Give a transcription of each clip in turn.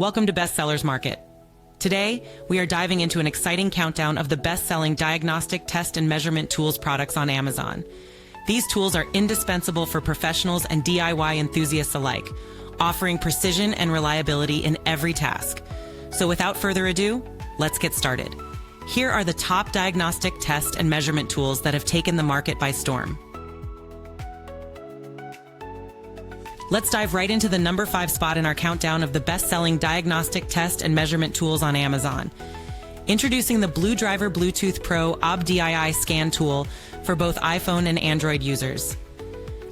Welcome to Bestsellers Market. Today, we are diving into an exciting countdown of the best-selling diagnostic test and measurement tools products on Amazon. These tools are indispensable for professionals and DIY enthusiasts alike, offering precision and reliability in every task. So without further ado, let's get started. Here are the top diagnostic test and measurement tools that have taken the market by storm. Let's dive right into the number 5 spot in our countdown of the best-selling diagnostic test and measurement tools on Amazon. Introducing the BlueDriver Bluetooth Pro OBDII scan tool for both iPhone and Android users.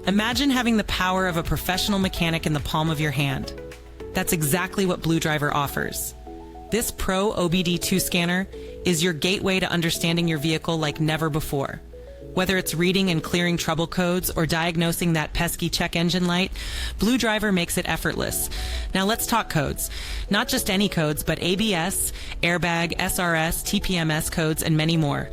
Imagine having the power of a professional mechanic in the palm of your hand. That's exactly what BlueDriver offers. This Pro OBD II scanner is your gateway to understanding your vehicle like never before. Whether it's reading and clearing trouble codes or diagnosing that pesky check engine light, BlueDriver makes it effortless. Now let's talk codes. Not just any codes, but ABS, airbag, SRS, TPMS codes, and many more.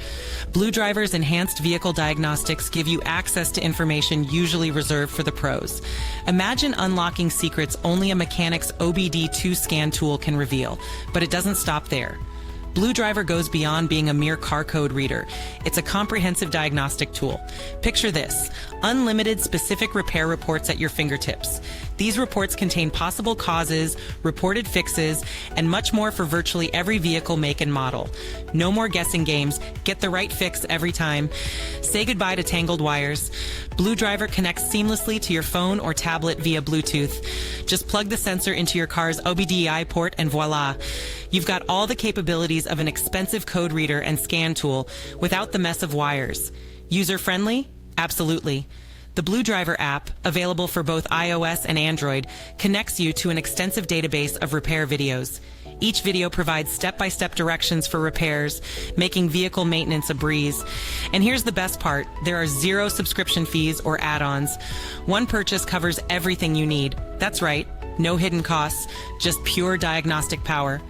BlueDriver's enhanced vehicle diagnostics give you access to information usually reserved for the pros. Imagine unlocking secrets only a mechanic's OBD II scan tool can reveal, but it doesn't stop there. BlueDriver goes beyond being a mere car code reader. It's a comprehensive diagnostic tool. Picture this: unlimited specific repair reports at your fingertips. These reports contain possible causes, reported fixes, and much more for virtually every vehicle make and model. No more guessing games. Get the right fix every time. Say goodbye to tangled wires. BlueDriver connects seamlessly to your phone or tablet via Bluetooth. Just plug the sensor into your car's OBDII port and voila! You've got all the capabilities of an expensive code reader and scan tool without the mess of wires. User-friendly? Absolutely. The BlueDriver app, available for both iOS and Android, connects you to an extensive database of repair videos. Each video provides step-by-step directions for repairs, making vehicle maintenance a breeze. And here's the best part: there are 0 subscription fees or add-ons. One purchase covers everything you need. That's right, no hidden costs, just pure diagnostic power.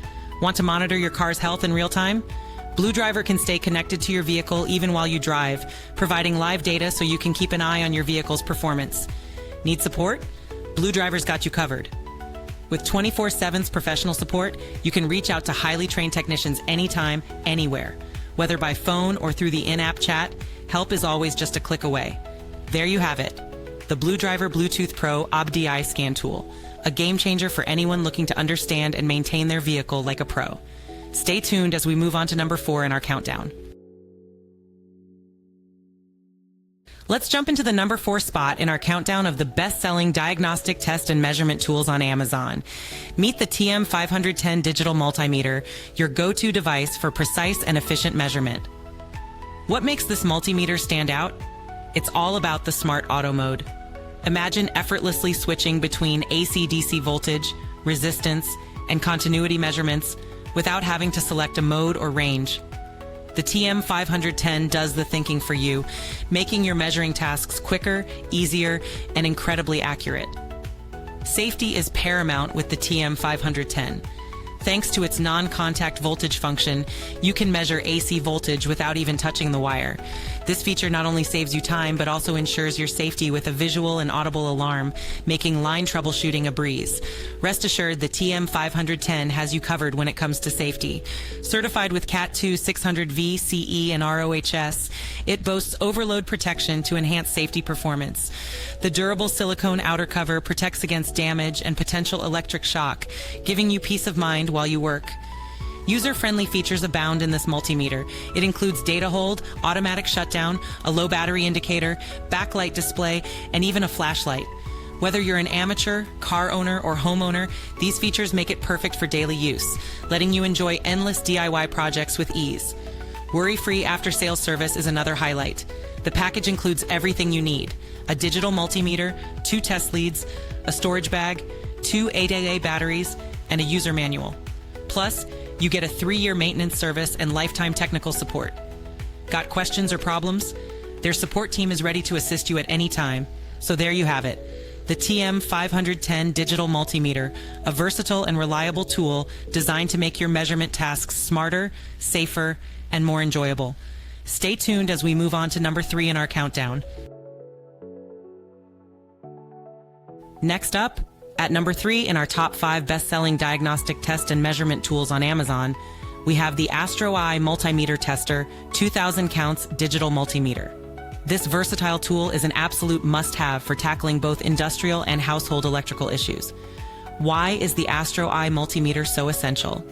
Want to monitor your car's health in real time? BlueDriver can stay connected to your vehicle even while you drive, providing live data so you can keep an eye on your vehicle's performance. Need support? BlueDriver's got you covered. With 24/7 professional support, you can reach out to highly trained technicians anytime, anywhere. Whether by phone or through the in-app chat, help is always just a click away. There you have it, the BlueDriver Bluetooth Pro OBDII scan tool, a game changer for anyone looking to understand and maintain their vehicle like a pro. Stay tuned as we move on to number 4 in our countdown. Let's jump into the number 4 spot in our countdown of the best-selling diagnostic test and measurement tools on Amazon. Meet the TM510 digital multimeter, your go-to device for precise and efficient measurement. What makes this multimeter stand out? It's all about the smart auto mode. Imagine effortlessly switching between AC/DC voltage, resistance, and continuity measurements without having to select a mode or range. The TM510 does the thinking for you, making your measuring tasks quicker, easier, and incredibly accurate. Safety is paramount with the TM510. Thanks to its non-contact voltage function, you can measure AC voltage without even touching the wire. This feature not only saves you time, but also ensures your safety with a visual and audible alarm, making line troubleshooting a breeze. Rest assured, the TM510 has you covered when it comes to safety. Certified with Cat 2 600V, CE, and ROHS, it boasts overload protection to enhance safety performance. The durable silicone outer cover protects against damage and potential electric shock, giving you peace of mind while you work. User-friendly features abound in this multimeter. It includes data hold, automatic shutdown, a low battery indicator, backlight display, and even a flashlight. Whether you're an amateur, car owner, or homeowner, these features make it perfect for daily use, letting you enjoy endless DIY projects with ease. Worry-free after-sales service is another highlight. The package includes everything you need: a digital multimeter, 2 test leads, a storage bag, 2 8AA batteries, and a user manual. Plus, you get a 3-year maintenance service and lifetime technical support. Got questions or problems? Their support team is ready to assist you at any time. So there you have it, the TM510 digital multimeter, a versatile and reliable tool designed to make your measurement tasks smarter, safer, and more enjoyable. Stay tuned as we move on to number 3 in our countdown. Next up, At number 3 in our top 5 best-selling diagnostic test and measurement tools on Amazon, we have the AstroEye Multimeter Tester 2000 counts digital multimeter. This versatile tool is an absolute must-have for tackling both industrial and household electrical issues. Why is the AstroEye multimeter so essential?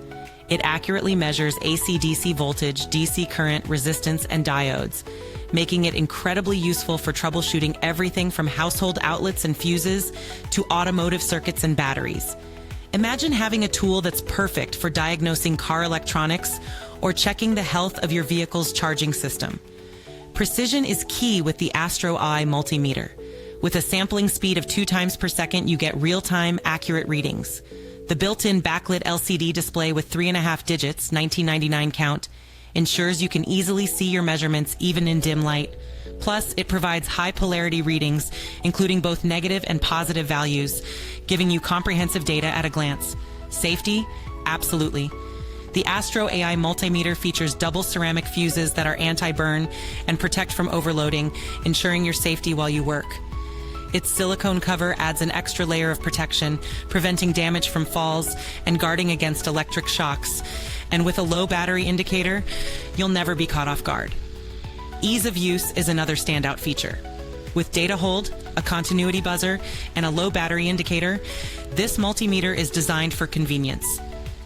It accurately measures AC/DC voltage, DC current, resistance, and diodes, making it incredibly useful for troubleshooting everything from household outlets and fuses to automotive circuits and batteries. Imagine having a tool that's perfect for diagnosing car electronics or checking the health of your vehicle's charging system. Precision is key with the AstroEye multimeter. With a sampling speed of 2 times per second, you get real-time, accurate readings. The built-in backlit LCD display with 3.5 digits, 1999 count, ensures you can easily see your measurements even in dim light. Plus, it provides high-polarity readings, including both negative and positive values, giving you comprehensive data at a glance. Safety? Absolutely. The AstroEye multimeter features double ceramic fuses that are anti-burn and protect from overloading, ensuring your safety while you work. Its silicone cover adds an extra layer of protection, preventing damage from falls and guarding against electric shocks. And with a low battery indicator, you'll never be caught off guard. Ease of use is another standout feature. With data hold, a continuity buzzer, and a low battery indicator, this multimeter is designed for convenience.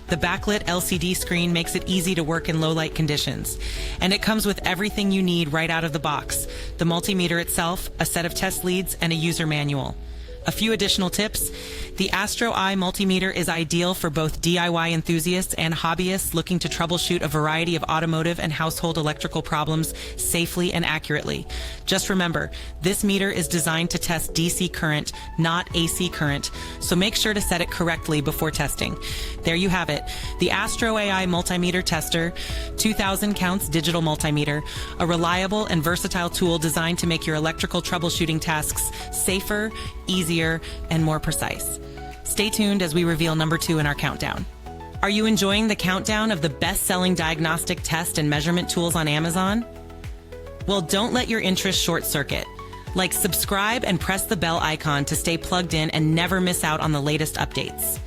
The backlit LCD screen makes it easy to work in low-light conditions, and it comes with everything you need right out of the box: the multimeter itself, a set of test leads, and a user manual. A few additional tips: the AstroEye multimeter is ideal for both DIY enthusiasts and hobbyists looking to troubleshoot a variety of automotive and household electrical problems safely and accurately. Just remember, this meter is designed to test DC current, not AC current, so make sure to set it correctly before testing. There you have it, the AstroEye Multimeter Tester 2000 counts digital multimeter, a reliable and versatile tool designed to make your electrical troubleshooting tasks safer, easier, and more precise. Stay tuned as we reveal number 2 in our countdown. Are you enjoying the countdown of the best-selling diagnostic test and measurement tools on Amazon? Well, don't let your interest short-circuit. Like, subscribe, and press the bell icon to stay plugged in and never miss out on the latest updates.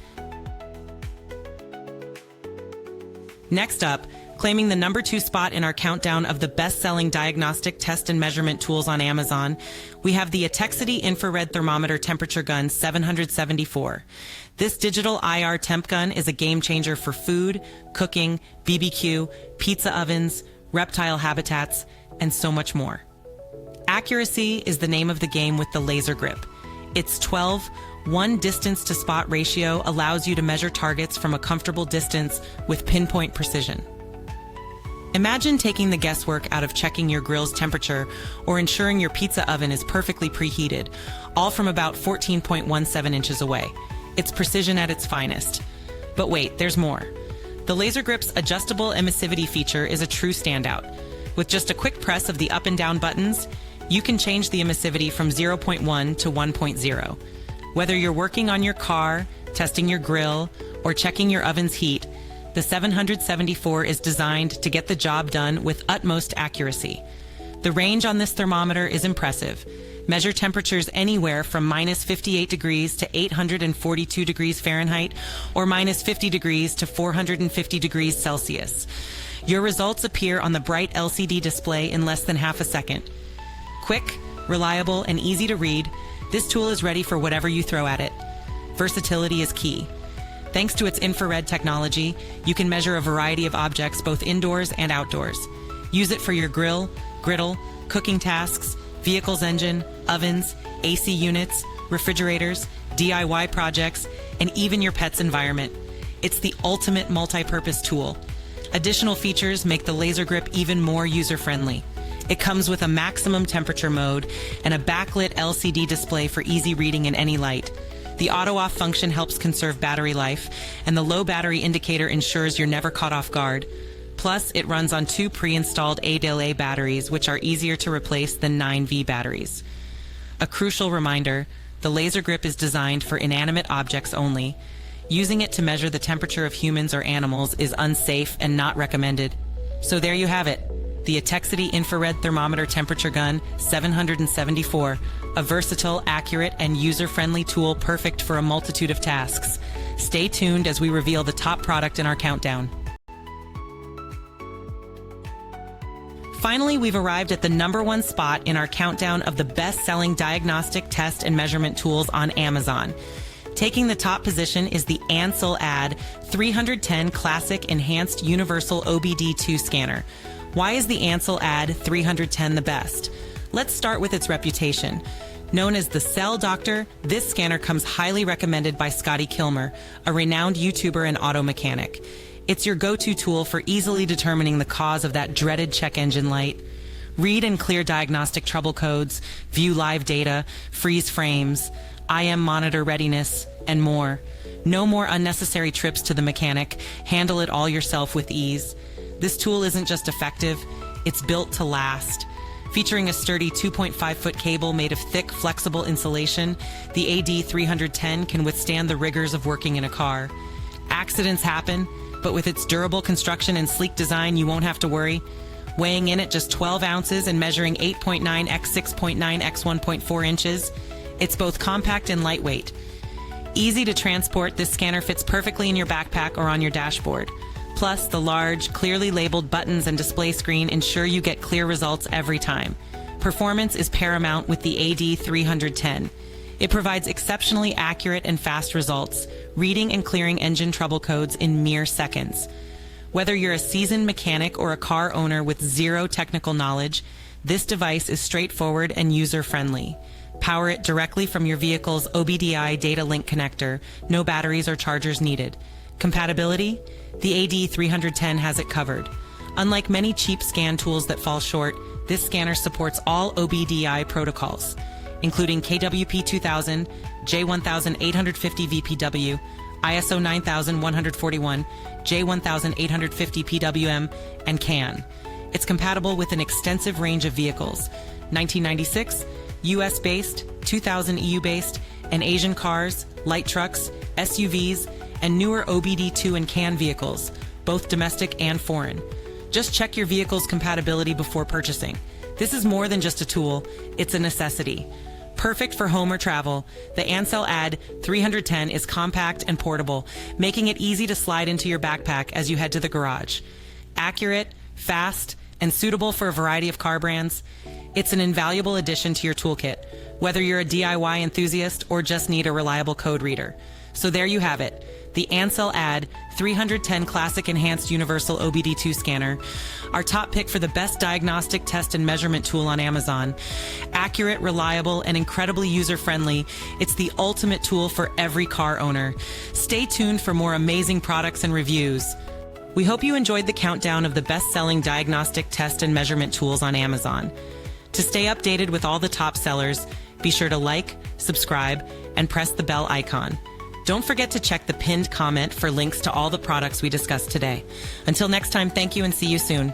Next up, claiming the number 2 spot in our countdown of the best-selling diagnostic test and measurement tools on Amazon, we have the Etekcity infrared thermometer temperature gun 774. This digital IR temp gun is a game changer for food, cooking, BBQ, pizza ovens, reptile habitats, and so much more. Accuracy is the name of the game with the laser grip. Its 12:1 distance to spot ratio allows you to measure targets from a comfortable distance with pinpoint precision. Imagine taking the guesswork out of checking your grill's temperature or ensuring your pizza oven is perfectly preheated, all from about 14.17 inches away. It's precision at its finest. But wait, there's more. The laser grip's adjustable emissivity feature is a true standout. With just a quick press of the up and down buttons, you can change the emissivity from 0.1 to 1.0. Whether you're working on your car, testing your grill, or checking your oven's heat, the 774 is designed to get the job done with utmost accuracy. The range on this thermometer is impressive. Measure temperatures anywhere from -58 degrees to 842 degrees Fahrenheit or -50 degrees to 450 degrees Celsius. Your results appear on the bright LCD display in less than half a second. Quick, reliable, and easy to read, this tool is ready for whatever you throw at it. Versatility is key. Thanks to its infrared technology, you can measure a variety of objects both indoors and outdoors. Use it for your grill, griddle, cooking tasks, vehicle's engine, ovens, AC units, refrigerators, DIY projects, and even your pet's environment. It's the ultimate multi-purpose tool. Additional features make the laser grip even more user-friendly. It comes with a maximum temperature mode and a backlit LCD display for easy reading in any light. The auto-off function helps conserve battery life, and the low battery indicator ensures you're never caught off guard. Plus, it runs on 2 pre-installed AAA batteries, which are easier to replace than 9V batteries. A crucial reminder, the laser grip is designed for inanimate objects only. Using it to measure the temperature of humans or animals is unsafe and not recommended. So there you have it, the Etekcity infrared thermometer temperature gun 774, a versatile, accurate, and user-friendly tool perfect for a multitude of tasks. Stay tuned as we reveal the top product in our countdown. Finally, we've arrived at the #1 spot in our countdown of the best-selling diagnostic test and measurement tools on Amazon. Taking the top position is the ANCEL AD310 Classic Enhanced Universal OBD II scanner. Why is the ANCEL AD310 the best? Let's start with its reputation. Known as the Cell Doctor, this scanner comes highly recommended by Scotty Kilmer, a renowned YouTuber and auto mechanic. It's your go-to tool for easily determining the cause of that dreaded check engine light. Read and clear diagnostic trouble codes, view live data, freeze frames, IM monitor readiness, and more. No more unnecessary trips to the mechanic. Handle it all yourself with ease. This tool isn't just effective, it's built to last. Featuring a sturdy 2.5-foot cable made of thick, flexible insulation, the AD310 can withstand the rigors of working in a car. Accidents happen, but with its durable construction and sleek design, you won't have to worry. Weighing in at just 12 ounces and measuring 8.9 x 6.9 x 1.4 inches, it's both compact and lightweight. Easy to transport, this scanner fits perfectly in your backpack or on your dashboard. Plus, the large, clearly labeled buttons and display screen ensure you get clear results every time. Performance is paramount with the AD310. It provides exceptionally accurate and fast results, reading and clearing engine trouble codes in mere seconds. Whether you're a seasoned mechanic or a car owner with zero technical knowledge, this device is straightforward and user-friendly. Power it directly from your vehicle's OBDII data link connector, no batteries or chargers needed. Compatibility? The AD310 has it covered. Unlike many cheap scan tools that fall short, this scanner supports all OBDII protocols, including KWP 2000, J1850 VPW, ISO 9141, J1850 PWM, and CAN. It's compatible with an extensive range of vehicles: 1996, US-based, 2000 EU-based, and Asian cars, light trucks, SUVs, and newer OBD II and CAN vehicles, both domestic and foreign. Just check your vehicle's compatibility before purchasing. This is more than just a tool, it's a necessity. Perfect for home or travel, the ANCEL AD310 is compact and portable, making it easy to slide into your backpack as you head to the garage. Accurate, fast, and suitable for a variety of car brands, it's an invaluable addition to your toolkit, whether you're a DIY enthusiast or just need a reliable code reader. So there you have it, the ANCEL AD310 Classic Enhanced Universal OBD II scanner, our top pick for the best diagnostic test and measurement tool on Amazon. Accurate, reliable, and incredibly user-friendly, it's the ultimate tool for every car owner. Stay tuned for more amazing products and reviews. We hope you enjoyed the countdown of the best-selling diagnostic test and measurement tools on Amazon. To stay updated with all the top sellers, be sure to like, subscribe, and press the bell icon. Don't forget to check the pinned comment for links to all the products we discussed today. Until next time, thank you and see you soon.